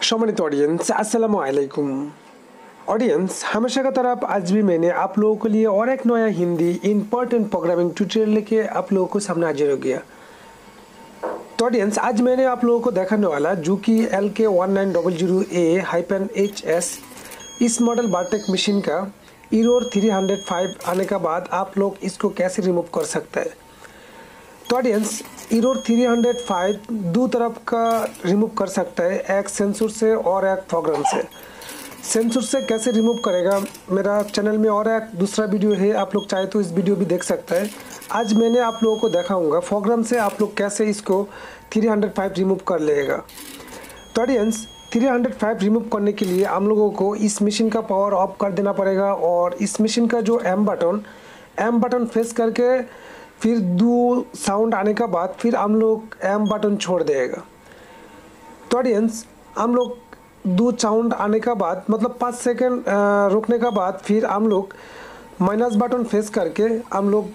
सम्मानित ऑडियंस, अस्सलामु अलैकुम। ऑडियंस, हमेशा का तरह आज भी मैंने आप लोगों के लिए और एक नया हिंदी इम्पोर्टेंट प्रोग्रामिंग ट्यूटोरियल लेके आप लोगों को सामने हाजिर हो गया। तो ऑडियंस, आज मैंने आप लोगों को दिखाने वाला जुकी lk1900A-HS इस मॉडल बारटेक मशीन का एरर 305 आने के बाद आप लोग इसको कैसे रिमूव कर सकते हैं। तो ऑडियंस, एरर 305 दो तरफ का रिमूव कर सकता है, एक सेंसर से और एक प्रोग्राम से। सेंसर से कैसे रिमूव करेगा, मेरा चैनल में और एक दूसरा वीडियो है, आप लोग चाहे तो इस वीडियो भी देख सकते हैं। आज मैंने आप लोगों को दिखाऊंगा प्रोग्राम से आप लोग कैसे इसको 305 रिमूव कर लेगा। तो ऑडियंस, 305 रिमूव करने के लिए हम लोगों को इस मशीन का पावर ऑफ कर देना पड़ेगा और इस मशीन का जो एम बटन प्रेस करके फिर दो साउंड आने के बाद फिर हम लोग एम बटन छोड़ देगा। तो ऑडियंस, हम लोग दो साउंड आने के बाद मतलब 5 सेकंड रुकने के बाद फिर हम लोग माइनस बटन प्रेस करके हम लोग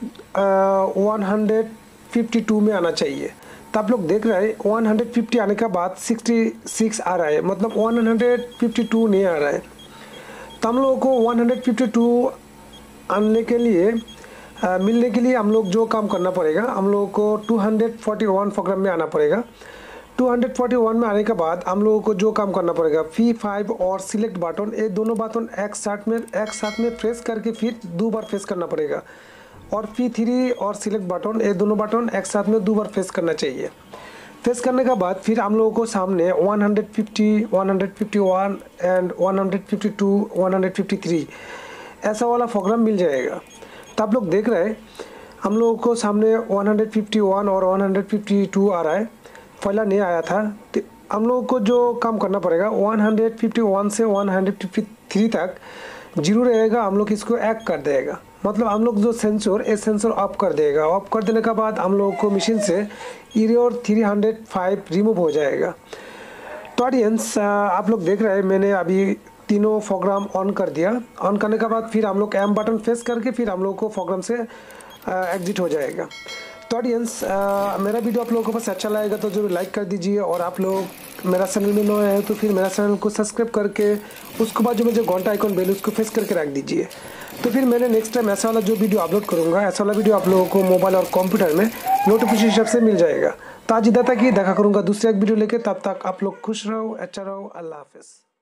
152 में आना चाहिए। तो आप लोग देख रहे हैं 150 आने के बाद 66 आ रहा है, मतलब 152 नहीं आ रहा है। तो हम लोगों को 152 आने के लिए मिलने के लिए हम लोग जो काम करना पड़ेगा, हम लोगों को 241 प्रोग्राम में आना पड़ेगा। 241 में आने के बाद हम लोगों को जो काम करना पड़ेगा, P5 और सिलेक्ट बटन, ये दोनों बटन एक साथ में प्रेस करके फिर दो बार प्रेस करना पड़ेगा। और P3 और सिलेक्ट बटन, ये दोनों बटन एक साथ में दो बार प्रेस करना चाहिए। प्रेस करने के बाद फिर हम लोगों को सामने 150, 151 एंड 152, 153 ऐसा वाला प्रोग्राम मिल जाएगा। तो आप लोग देख रहे हैं हम लोगों को सामने 151 और 152 आ रहा है, पहला नहीं आया था। तो हम लोगों को जो काम करना पड़ेगा 151 से 153 तक जीरो रहेगा, हम लोग इसको एक कर देगा, मतलब हम लोग जो सेंसर ऑफ कर देगा। ऑफ कर देने के बाद हम लोगों को मशीन से एरर 305 रिमूव हो जाएगा। तो ऑडियंस, आप लोग देख रहे हैं मैंने अभी तीनों प्रोग्राम ऑन कर दिया। ऑन करने के बाद फिर हम लोग एम बटन प्रेस करके फिर हम लोग को प्रोग्राम से एग्जिट हो जाएगा। तो ऑडियंस, मेरा वीडियो आप लोगों को बस अच्छा लगेगा तो जरूर लाइक कर दीजिए, और आप लोग मेरा चैनल में नए हैं तो फिर मेरा चैनल को सब्सक्राइब करके उसके बाद जो मुझे घंटा आइकन बेल उसको प्रेस करके रख दीजिए। तो फिर मैंने नेक्स्ट टाइम ऐसा वाला जो वीडियो अपलोड करूँगा, ऐसा वाला वीडियो आप लोगों को मोबाइल और कंप्यूटर में नोटिफिकेशन हिसाब से मिल जाएगा। तो आज इधर तक ही देखा करूँगा दूसरे एक वीडियो लेके, तब तक आप लोग खुश रहो, अच्छा रहो, अल्लाह हाफिज़।